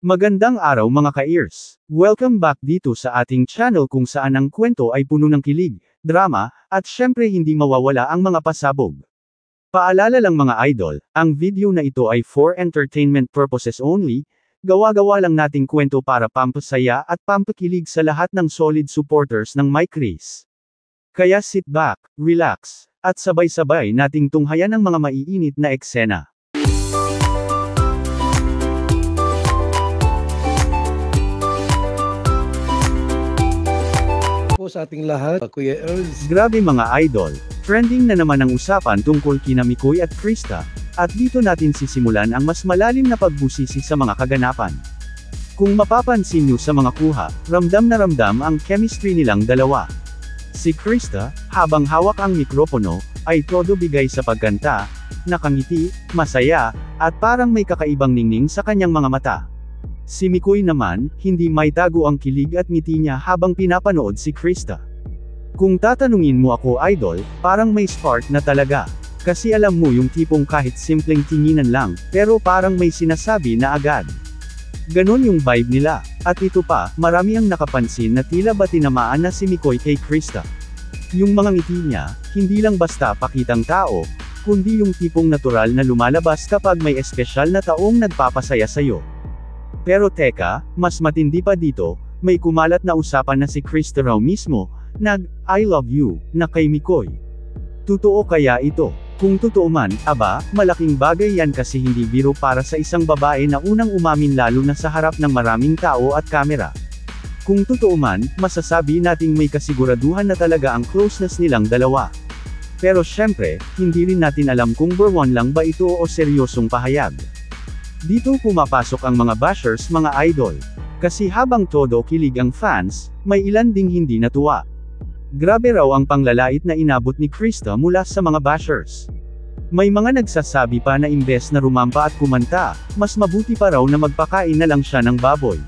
Magandang araw mga ka-ears! Welcome back dito sa ating channel kung saan ang kwento ay puno ng kilig, drama, at syempre hindi mawawala ang mga pasabog. Paalala lang mga idol, ang video na ito ay for entertainment purposes only, gawa-gawa lang nating kwento para pampasaya at pampakilig sa lahat ng solid supporters ng Mike Chris. Kaya sit back, relax, at sabay-sabay nating tunghayan ang mga maiinit na eksena. Sa ating lahat, Kuya Ernst. Grabe mga idol, trending na naman ang usapan tungkol kina Mikoy at Krista, at dito natin sisimulan ang mas malalim na pagbusisi sa mga kaganapan. Kung mapapansin nyo sa mga kuha, ramdam na ramdam ang chemistry nilang dalawa. Si Krista, habang hawak ang mikropono, ay todo bigay sa pagkanta, nakangiti, masaya, at parang may kakaibang ningning sa kanyang mga mata. Si Mikoy naman, hindi may tago ang kilig at ngiti niya habang pinapanood si Krista. Kung tatanungin mo ako idol, parang may spark na talaga. Kasi alam mo yung tipong kahit simpleng tinginan lang, pero parang may sinasabi na agad. Ganon yung vibe nila. At ito pa, marami ang nakapansin na tila ba tinamaan na si Mikoy kay Krista. Yung mga ngiti niya, hindi lang basta pakitang tao, kundi yung tipong natural na lumalabas kapag may espesyal na taong nagpapasaya sa'yo. Pero teka, mas matindi pa dito, may kumalat na usapan na si Krista raw mismo, I love you, na kay Mikoy. Totoo kaya ito? Kung totoo man, aba, malaking bagay yan kasi hindi biro para sa isang babae na unang umamin lalo na sa harap ng maraming tao at kamera. Kung totoo man, masasabi nating may kasiguraduhan na talaga ang closeness nilang dalawa. Pero syempre, hindi rin natin alam kung buwan lang ba ito o seryosong pahayag. Dito pumapasok ang mga bashers mga idol. Kasi habang todo kilig ang fans, may ilan ding hindi natuwa. Grabe raw ang panglalait na inabot ni Krista mula sa mga bashers. May mga nagsasabi pa na imbes na rumampa at kumanta, mas mabuti pa raw na magpakain na lang siya ng baboy.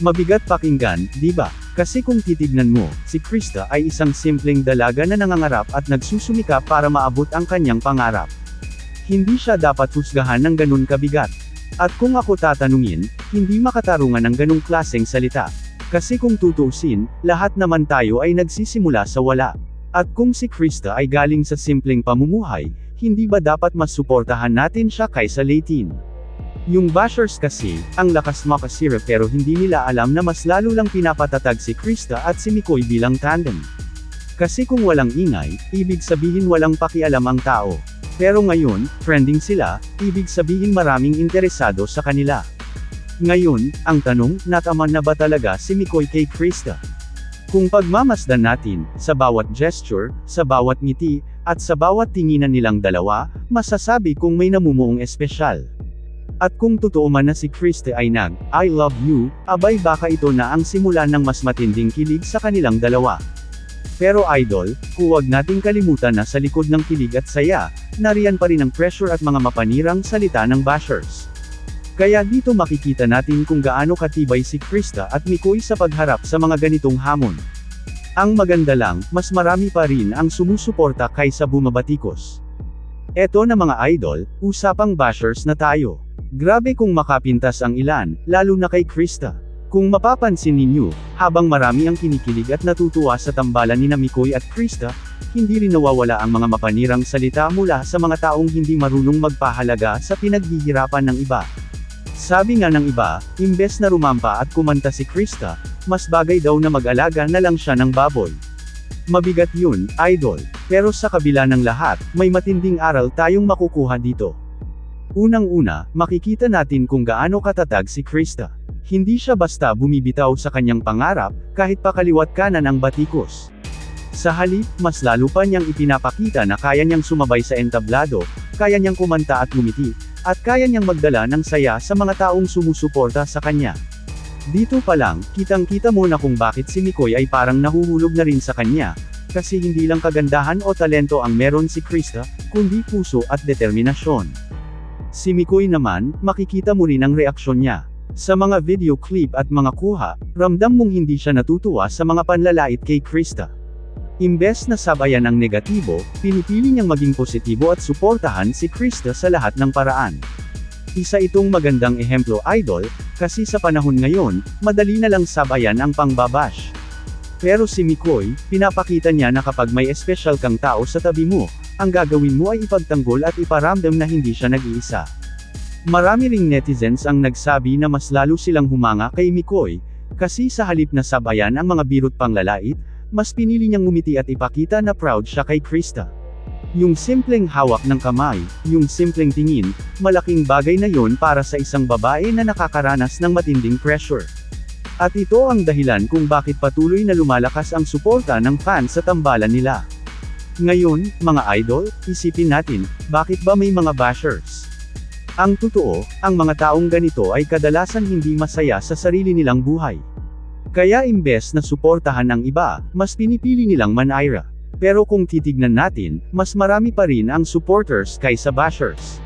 Mabigat pakinggan, di ba? Kasi kung titignan mo, si Krista ay isang simpleng dalaga na nangangarap at nagsusumikap para maabot ang kanyang pangarap. Hindi siya dapat husgahan ng ganun kabigat. At kung ako tatanungin, hindi makatarungan ng ganung klaseng salita. Kasi kung tutuusin, lahat naman tayo ay nagsisimula sa wala. At kung si Krista ay galing sa simpleng pamumuhay, hindi ba dapat mas suportahan natin siya kaysa latin? Yung bashers kasi, ang lakas makasira pero hindi nila alam na mas lalo lang pinapatatag si Krista at si Mikoy bilang tandem. Kasi kung walang ingay, ibig sabihin walang pakialam ang tao. Pero ngayon, trending sila, ibig sabihin maraming interesado sa kanila. Ngayon, ang tanong, nataman na ba talaga si Mikoy kay Krista? Kung pagmamasdan natin, sa bawat gesture, sa bawat ngiti, at sa bawat tinginan nilang dalawa, masasabi kung may namumuong espesyal. At kung totoo man na si Krista ay I love you, abay baka ito na ang simulan ng mas matinding kilig sa kanilang dalawa. Pero idol, huwag nating kalimutan na sa likod ng kilig at saya, nariyan pa rin ang pressure at mga mapanirang salita ng bashers. Kaya dito makikita natin kung gaano katibay si Krista at Mikoy sa pagharap sa mga ganitong hamon. Ang maganda lang, mas marami pa rin ang sumusuporta kaysa bumabatikos. Eto na mga idol, usapang bashers na tayo. Grabe kung makapintas ang ilan, lalo na kay Krista. Kung mapapansin ninyo, habang marami ang kinikilig at natutuwa sa tambalan ni Mikoy at Krista, hindi rin nawawala ang mga mapanirang salita mula sa mga taong hindi marunong magpahalaga sa pinaghihirapan ng iba. Sabi nga ng iba, imbes na rumampa at kumanta si Krista, mas bagay daw na mag-alaga na lang siya ng baboy. Mabigat yun, idol. Pero sa kabila ng lahat, may matinding aral tayong makukuha dito. Unang-una, makikita natin kung gaano katatag si Krista. Hindi siya basta bumibitaw sa kanyang pangarap, kahit pa kaliwat kanan ang batikos. Sa halip, mas lalo pa niyang ipinapakita na kaya niyang sumabay sa entablado, kaya niyang kumanta at ngumiti, at kaya niyang magdala ng saya sa mga taong sumusuporta sa kanya. Dito pa lang, kitang-kita mo na kung bakit si Mikoy ay parang nahuhulog na rin sa kanya, kasi hindi lang kagandahan o talento ang meron si Krista, kundi puso at determinasyon. Si Mikoy naman, makikita mo rin ang reaksyon niya. Sa mga video clip at mga kuha, ramdam mong hindi siya natutuwa sa mga panlalait kay Krista. Imbes na sabayan ang negatibo, pinipili niyang maging positibo at suportahan si Krista sa lahat ng paraan. Isa itong magandang ehemplo idol, kasi sa panahon ngayon, madali na lang sabayan ang pangbabash. Pero si Mikoy, pinapakita niya na kapag may espesyal kang tao sa tabi mo, ang gagawin mo ay ipagtanggol at iparamdam na hindi siya nag-iisa. Marami ring netizens ang nagsabi na mas lalo silang humanga kay Mikoy, kasi sa halip na sabayan ang mga birot panglalait, mas pinili niyang ngumiti at ipakita na proud siya kay Krista. Yung simpleng hawak ng kamay, yung simpleng tingin, malaking bagay na yon para sa isang babae na nakakaranas ng matinding pressure. At ito ang dahilan kung bakit patuloy na lumalakas ang suporta ng fans sa tambalan nila. Ngayon, mga idol, isipin natin, bakit ba may mga bashers? Ang totoo, ang mga taong ganito ay kadalasan hindi masaya sa sarili nilang buhay. Kaya imbes na suportahan ang iba, mas pinipili nilang manaira. Pero kung titignan natin, mas marami pa rin ang supporters kaysa bashers.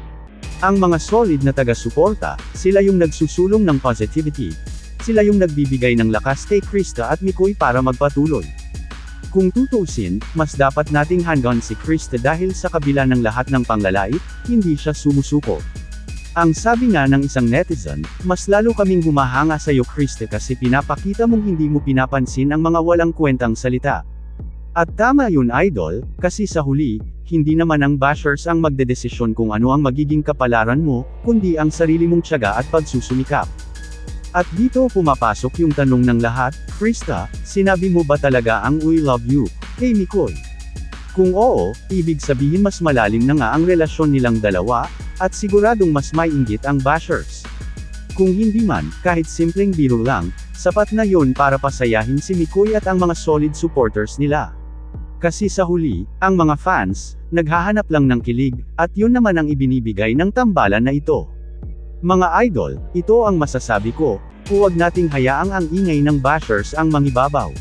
Ang mga solid na taga-suporta, sila yung nagsusulong ng positivity. Sila yung nagbibigay ng lakas kay Krista at Mikoy para magpatuloy. Kung tutuusin, mas dapat nating handon si Krista dahil sa kabila ng lahat ng panglalait, hindi siya sumusuko. Ang sabi nga ng isang netizen, mas lalo kaming humahanga sa'yo Krista kasi pinapakita mong hindi mo pinapansin ang mga walang kwentang salita. At tama yun idol, kasi sa huli, hindi naman ang bashers ang magdedesisyon kung ano ang magiging kapalaran mo, kundi ang sarili mong tiyaga at pagsusumikap. At dito pumapasok yung tanong ng lahat, Krista, sinabi mo ba talaga ang "I love you" kay Mikoy? Kung oo, ibig sabihin mas malalim na nga ang relasyon nilang dalawa, at siguradong mas maiinggit ang bashers. Kung hindi man, kahit simpleng biro lang, sapat na yon para pasayahin si Mikoy at ang mga solid supporters nila. Kasi sa huli, ang mga fans, naghahanap lang ng kilig, at yun naman ang ibinibigay ng tambalan na ito. Mga idol, ito ang masasabi ko, huwag nating hayaang ang ingay ng bashers ang mangibabaw.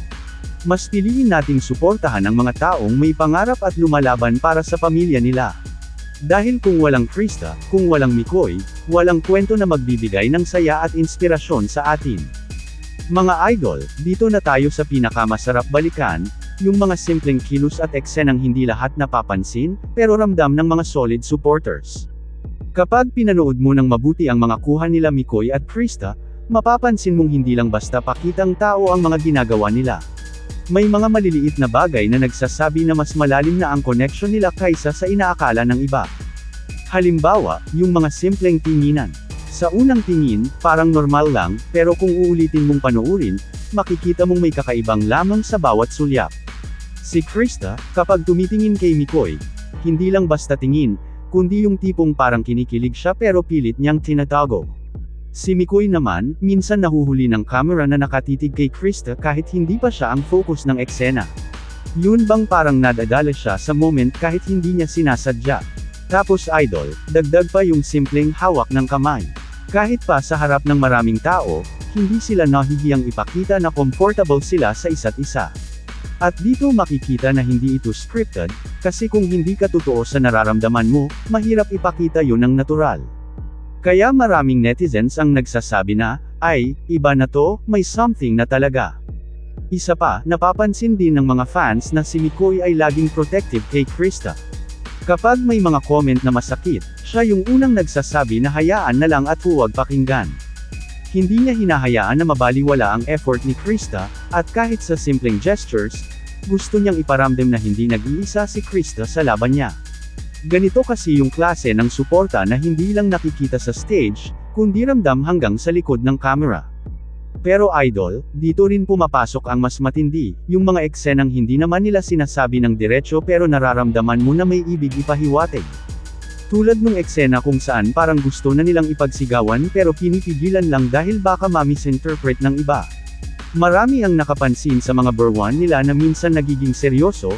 Mas piliin nating suportahan ang mga taong may pangarap at lumalaban para sa pamilya nila. Dahil kung walang Krista, kung walang Mikoy, walang kwento na magbibigay ng saya at inspirasyon sa atin. Mga idol, dito na tayo sa pinakamasarap balikan, yung mga simpleng kilos at eksenang hindi lahat napapansin, pero ramdam ng mga solid supporters. Kapag pinanood mo ng mabuti ang mga kuha nila Mikoy at Krista, mapapansin mong hindi lang basta pakitang tao ang mga ginagawa nila. May mga maliliit na bagay na nagsasabi na mas malalim na ang connection nila kaysa sa inaakala ng iba. Halimbawa, yung mga simpleng tinginan. Sa unang tingin, parang normal lang, pero kung uulitin mong panoorin, makikita mong may kakaibang lamang sa bawat sulyap. Si Krista, kapag tumitingin kay Mikoy, hindi lang basta tingin, kundi yung tipong parang kinikilig siya pero pilit niyang tinatago. Si Mikoy naman, minsan nahuhuli ng camera na nakatitig kay Krista kahit hindi pa siya ang focus ng eksena. Yun bang parang nadadala siya sa moment kahit hindi niya sinasadya. Tapos idol, dagdag pa yung simpleng hawak ng kamay. Kahit pa sa harap ng maraming tao, hindi sila nahihiyang ipakita na comfortable sila sa isa't isa. At dito makikita na hindi ito scripted, kasi kung hindi ka totoo sa nararamdaman mo, mahirap ipakita yun ng natural. Kaya maraming netizens ang nagsasabi na, ay, iba na to, may something na talaga. Isa pa, napapansin din ng mga fans na si Mikoy ay laging protective kay Krista. Kapag may mga comment na masakit, siya yung unang nagsasabi na hayaan na lang at huwag pakinggan. Hindi niya hinahayaan na mabaliwala ang effort ni Krista, at kahit sa simpleng gestures, gusto niyang iparamdam na hindi nag-iisa si Krista sa laban niya. Ganito kasi yung klase ng suporta na hindi lang nakikita sa stage, kundi ramdam hanggang sa likod ng camera. Pero idol, dito rin pumapasok ang mas matindi, yung mga eksenang hindi naman nila sinasabi ng diretso pero nararamdaman mo na may ibig ipahiwatig. Tulad nung eksena kung saan parang gusto na nilang ipagsigawan pero pinipigilan lang dahil baka ma-misinterpret ng iba. Marami ang nakapansin sa mga berwan nila na minsan nagiging seryoso,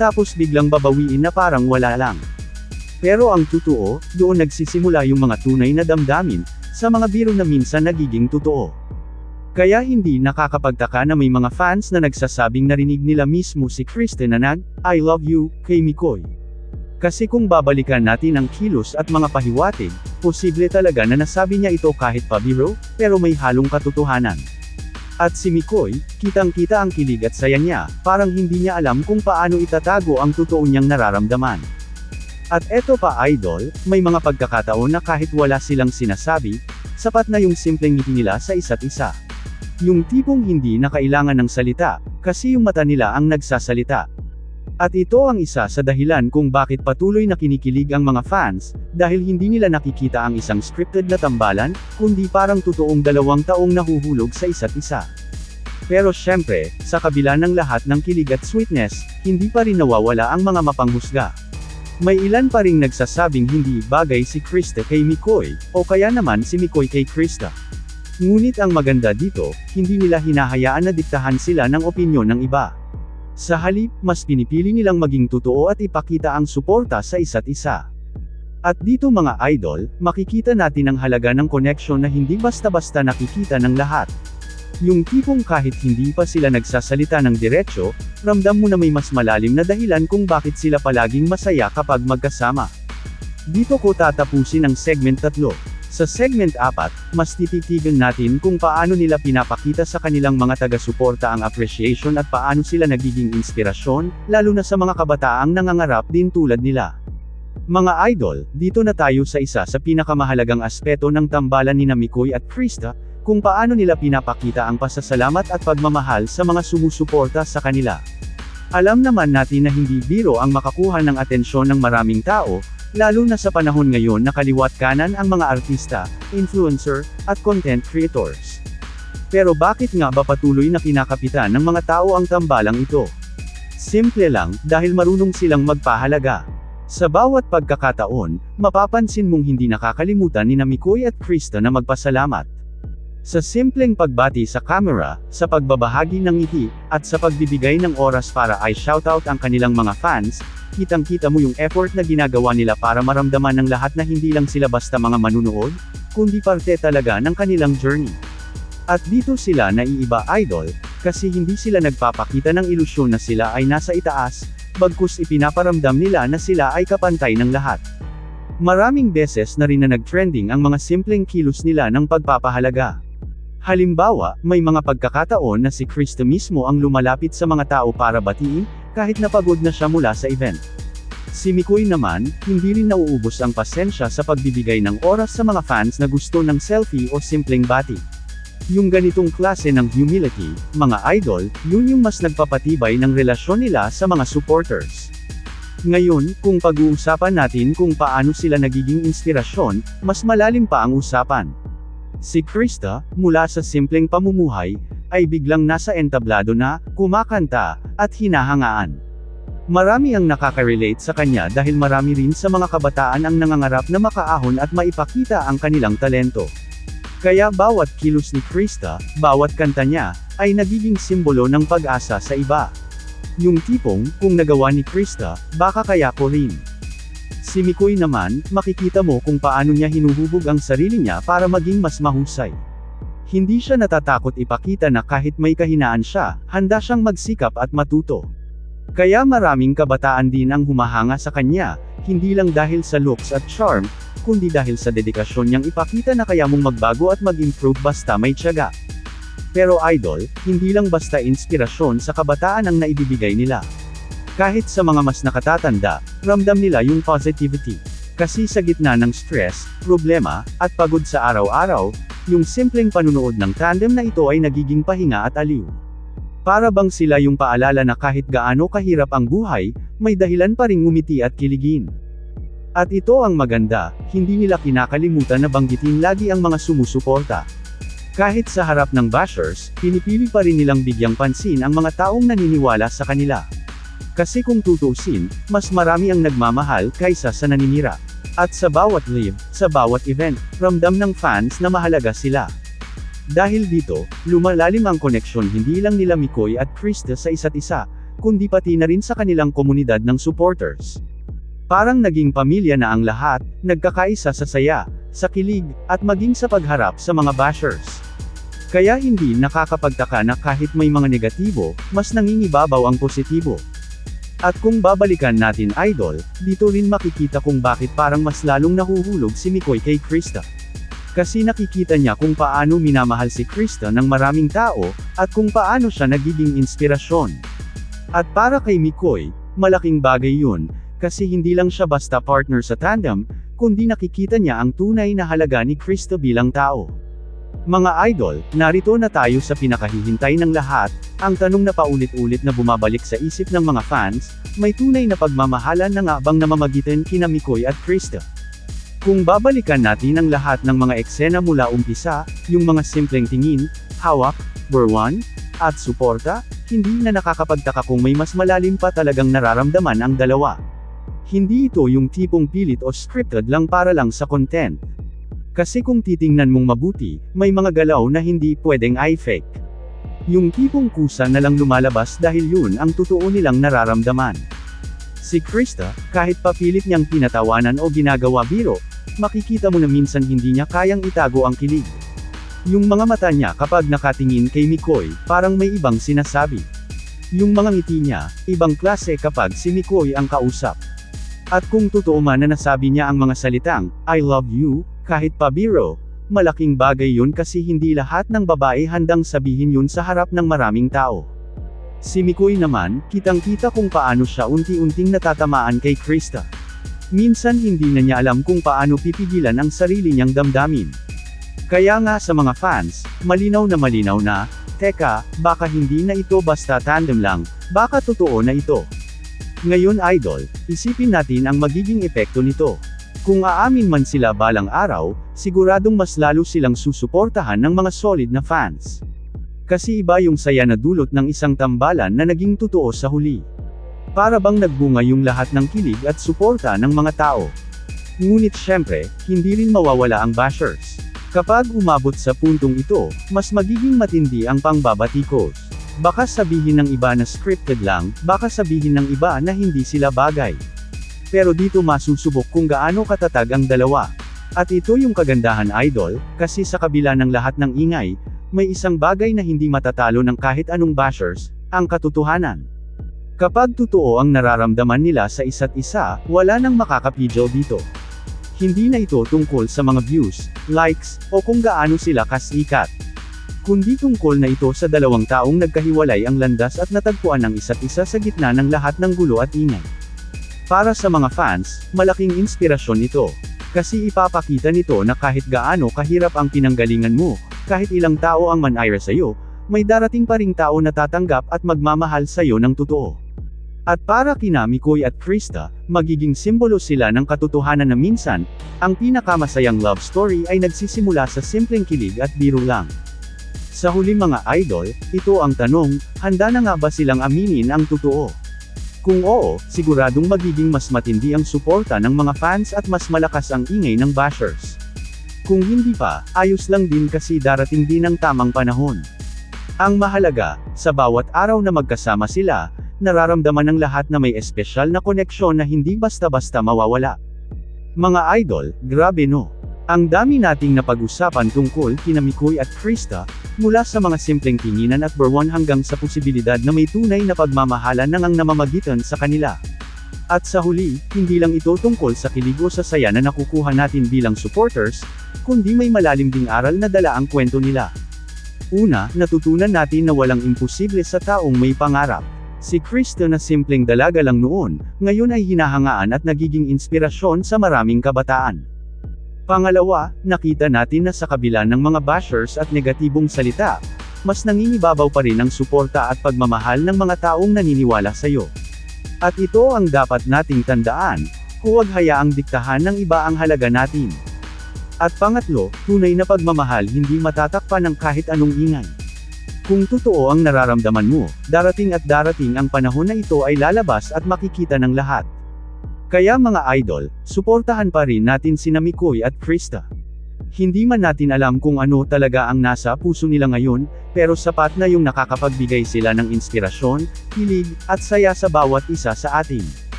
tapos biglang babawiin na parang wala lang. Pero ang totoo, doon nagsisimula yung mga tunay na damdamin, sa mga biro na minsan nagiging totoo. Kaya hindi nakakapagtaka na may mga fans na nagsasabing narinig nila mismo si Krista na "I love you" kay Mikoy. Kasi kung babalikan natin ang kilos at mga pahiwatig, posible talaga na nasabi niya ito kahit pabiro, pero may halong katotohanan. At si Mikoy, kitang-kita ang kilig at saya niya, parang hindi niya alam kung paano itatago ang totoo niyang nararamdaman. At eto pa idol, may mga pagkakataon na kahit wala silang sinasabi, sapat na yung simpleng ngiti nila sa isa't isa. Yung tipong hindi na kailangan ng salita, kasi yung mata nila ang nagsasalita. At ito ang isa sa dahilan kung bakit patuloy na kinikilig ang mga fans, dahil hindi nila nakikita ang isang scripted na tambalan, kundi parang totoong 2 taong nahuhulog sa isa't isa. Pero syempre, sa kabila ng lahat ng kilig at sweetness, hindi pa rin nawawala ang mga mapanghusga. May ilan pa ring nagsasabing hindi bagay si Krista kay Mikoy, o kaya naman si Mikoy kay Krista. Ngunit ang maganda dito, hindi nila hinahayaan na diktahan sila ng opinyon ng iba. Sa halip, mas pinipili nilang maging totoo at ipakita ang suporta sa isa't isa. At dito mga idol, makikita natin ang halaga ng connection na hindi basta-basta nakikita ng lahat. Yung tipong kahit hindi pa sila nagsasalita ng diretsyo, ramdam mo na may mas malalim na dahilan kung bakit sila palaging masaya kapag magkasama. Dito ko tatapusin ang segment 3. Sa segment 4, mas tititigan natin kung paano nila pinapakita sa kanilang mga taga-suporta ang appreciation at paano sila nagiging inspirasyon, lalo na sa mga kabataang nangangarap din tulad nila. Mga idol, dito na tayo sa isa sa pinakamahalagang aspeto ng tambalan ni Mikoy at Krista, kung paano nila pinapakita ang pasasalamat at pagmamahal sa mga sumusuporta sa kanila. Alam naman natin na hindi biro ang makakuha ng atensyon ng maraming tao, lalo na sa panahon ngayon na kaliwat kanan ang mga artista, influencer, at content creators. Pero bakit nga ba patuloy na kinakapitan ng mga tao ang tambalang ito? Simple lang, dahil marunong silang magpahalaga. Sa bawat pagkakataon, mapapansin mong hindi nakakalimutan ni Mikoy at Krista na magpasalamat. Sa simpleng pagbati sa camera, sa pagbabahagi ng ngiti, at sa pagbibigay ng oras para i-shoutout ang kanilang mga fans, kitang-kita mo yung effort na ginagawa nila para maramdaman ng lahat na hindi lang sila basta mga manunood, kundi parte talaga ng kanilang journey. At dito sila naiiba idol, kasi hindi sila nagpapakita ng ilusyon na sila ay nasa itaas, bagkus ipinaparamdam nila na sila ay kapantay ng lahat. Maraming beses na rin na nag-trending ang mga simpleng kilos nila ng pagpapahalaga. Halimbawa, may mga pagkakataon na si Krista mismo ang lumalapit sa mga tao para batiin, kahit napagod na siya mula sa event. Si Mikoy naman, hindi rin nauubos ang pasensya sa pagbibigay ng oras sa mga fans na gusto ng selfie o simpleng bati. Yung ganitong klase ng humility, mga idol, yun yung mas nagpapatibay ng relasyon nila sa mga supporters. Ngayon, kung pag-uusapan natin kung paano sila nagiging inspirasyon, mas malalim pa ang usapan. Si Krista, mula sa simpleng pamumuhay, ay biglang nasa entablado na, kumakanta, at hinahangaan. Marami ang nakaka-relate sa kanya dahil marami rin sa mga kabataan ang nangangarap na makaahon at maipakita ang kanilang talento. Kaya bawat kilos ni Krista, bawat kanta niya, ay nagiging simbolo ng pag-asa sa iba. Yung tipong, kung nagawa ni Krista, baka kaya ko rin. Si Mikoy naman, makikita mo kung paano niya hinuhubog ang sarili niya para maging mas mahusay. Hindi siya natatakot ipakita na kahit may kahinaan siya, handa siyang magsikap at matuto. Kaya maraming kabataan din ang humahanga sa kanya, hindi lang dahil sa looks at charm, kundi dahil sa dedikasyon niyang ipakita na kaya mong magbago at mag-improve basta may tiyaga. Pero idol, hindi lang basta inspirasyon sa kabataan ang naibibigay nila. Kahit sa mga mas nakatatanda, ramdam nila yung positivity. Kasi sa gitna ng stress, problema, at pagod sa araw-araw, yung simpleng panunood ng tandem na ito ay nagiging pahinga at aliw. Para bang sila yung paalala na kahit gaano kahirap ang buhay, may dahilan pa ring ngumiti at kiligin. At ito ang maganda, hindi nila kinakalimutan na banggitin lagi ang mga sumusuporta. Kahit sa harap ng bashers, pinipili pa rin nilang bigyang pansin ang mga taong naniniwala sa kanila. Kasi kung tutusin, mas marami ang nagmamahal kaysa sa naninira. At sa bawat live, sa bawat event, ramdam ng fans na mahalaga sila. Dahil dito, lumalalim ang koneksyon hindi lang nila Mikoy at Krista sa isa't isa, kundi pati na rin sa kanilang komunidad ng supporters. Parang naging pamilya na ang lahat, nagkakaisa sa saya, sa kilig, at maging sa pagharap sa mga bashers. Kaya hindi nakakapagtaka na kahit may mga negatibo, mas nangingibabaw ang positibo. At kung babalikan natin idol, dito rin makikita kung bakit parang mas lalong nahuhulog si Mikoy kay Krista. Kasi nakikita niya kung paano minamahal si Krista ng maraming tao, at kung paano siya nagiging inspirasyon. At para kay Mikoy, malaking bagay yun, kasi hindi lang siya basta partner sa tandem, kundi nakikita niya ang tunay na halaga ni Krista bilang tao. Mga idol, narito na tayo sa pinakahihintay ng lahat, ang tanong na paulit-ulit na bumabalik sa isip ng mga fans, may tunay na pagmamahalan na nga bang namamagitan kina Mikoy at Krista? Kung babalikan natin ang lahat ng mga eksena mula umpisa, yung mga simpleng tingin, hawak, burwan, at suporta, hindi na nakakapagtaka kung may mas malalim pa talagang nararamdaman ang dalawa. Hindi ito yung tipong pilit o scripted lang para lang sa content. Kasi kung titingnan mong mabuti, may mga galaw na hindi pwedeng i-fake. Yung tipong kusa na lang lumalabas dahil yun ang totoo nilang nararamdaman. Si Krista, kahit papilit niyang tinatawanan o ginagawa biro, makikita mo na minsan hindi niya kayang itago ang kilig. Yung mga mata niya kapag nakatingin kay Mikoy, parang may ibang sinasabi. Yung mga ngiti niya, ibang klase kapag si Mikoy ang kausap. At kung totoo man na nasabi niya ang mga salitang, I love you, kahit pabiro, malaking bagay yun kasi hindi lahat ng babae handang sabihin yun sa harap ng maraming tao. Si Mikoy naman, kitang-kita kung paano siya unti-unting natatamaan kay Krista. Minsan hindi na niya alam kung paano pipigilan ang sarili niyang damdamin. Kaya nga sa mga fans, malinaw na, teka, baka hindi na ito basta tandem lang, baka totoo na ito. Ngayon idol, isipin natin ang magiging epekto nito. Kung aamin man sila balang araw, siguradong mas lalo silang susuportahan ng mga solid na fans. Kasi iba yung saya na dulot ng isang tambalan na naging totoo sa huli. Para bang nagbunga yung lahat ng kilig at suporta ng mga tao. Ngunit syempre, hindi rin mawawala ang bashers. Kapag umabot sa puntong ito, mas magiging matindi ang pangbabatikos. Baka sabihin ng iba na scripted lang, baka sabihin ng iba na hindi sila bagay. Pero dito masusubok kung gaano katatag ang dalawa. At ito yung kagandahan idol, kasi sa kabila ng lahat ng ingay, may isang bagay na hindi matatalo ng kahit anong bashers, ang katotohanan. Kapag totoo ang nararamdaman nila sa isa't isa, wala nang makakapigil dito. Hindi na ito tungkol sa mga views, likes, o kung gaano sila kasikat. Kundi tungkol na ito sa dalawang taong nagkahiwalay ang landas at natagpuan ang isa't isa sa gitna ng lahat ng gulo at ingay. Para sa mga fans, malaking inspirasyon ito. Kasi ipapakita nito na kahit gaano kahirap ang pinanggalingan mo, kahit ilang tao ang manayra sa'yo, may darating pa ring tao na tatanggap at magmamahal sa'yo ng totoo. At para kina Mikoy at Krista, magiging simbolo sila ng katotohanan na minsan, ang pinakamasayang love story ay nagsisimula sa simpleng kilig at biro lang. Sa huli mga idol, ito ang tanong, handa na nga ba silang aminin ang totoo? Kung oo, siguradong magiging mas matindi ang suporta ng mga fans at mas malakas ang ingay ng bashers. Kung hindi pa, ayos lang din kasi darating din ang tamang panahon. Ang mahalaga, sa bawat araw na magkasama sila, nararamdaman ng lahat na may espesyal na koneksyon na hindi basta-basta mawawala. Mga idol, grabe no? Ang dami nating napag-usapan tungkol kina Mikoy at Krista, mula sa mga simpleng tinginan at burwan hanggang sa posibilidad na may tunay na pagmamahalan nang ang namamagitan sa kanila. At sa huli, hindi lang ito tungkol sa kilig o sa saya na nakukuha natin bilang supporters, kundi may malalim ding aral na dala ang kwento nila. Una, natutunan natin na walang imposible sa taong may pangarap. Si Krista na simpleng dalaga lang noon, ngayon ay hinahangaan at nagiging inspirasyon sa maraming kabataan. Pangalawa, nakita natin na sa kabila ng mga bashers at negatibong salita, mas nangingibabaw pa rin ang suporta at pagmamahal ng mga taong naniniwala sa'yo. At ito ang dapat nating tandaan, huwag hayaang diktahan ng iba ang halaga natin. At pangatlo, tunay na pagmamahal hindi matatakpan ng kahit anong ingay. Kung totoo ang nararamdaman mo, darating at darating ang panahon na ito ay lalabas at makikita ng lahat. Kaya mga idol, suportahan pa rin natin sina Mikoy at Krista. Hindi man natin alam kung ano talaga ang nasa puso nila ngayon, pero sapat na yung nakakapagbigay sila ng inspirasyon, hilig, at saya sa bawat isa sa atin.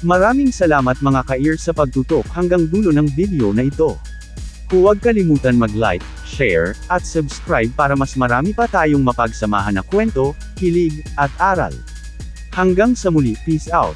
Maraming salamat mga ka-ear sa pagtutok hanggang dulo ng video na ito. Huwag kalimutan mag-like, share, at subscribe para mas marami pa tayong mapagsamahan na kwento, hilig, at aral. Hanggang sa muli, peace out!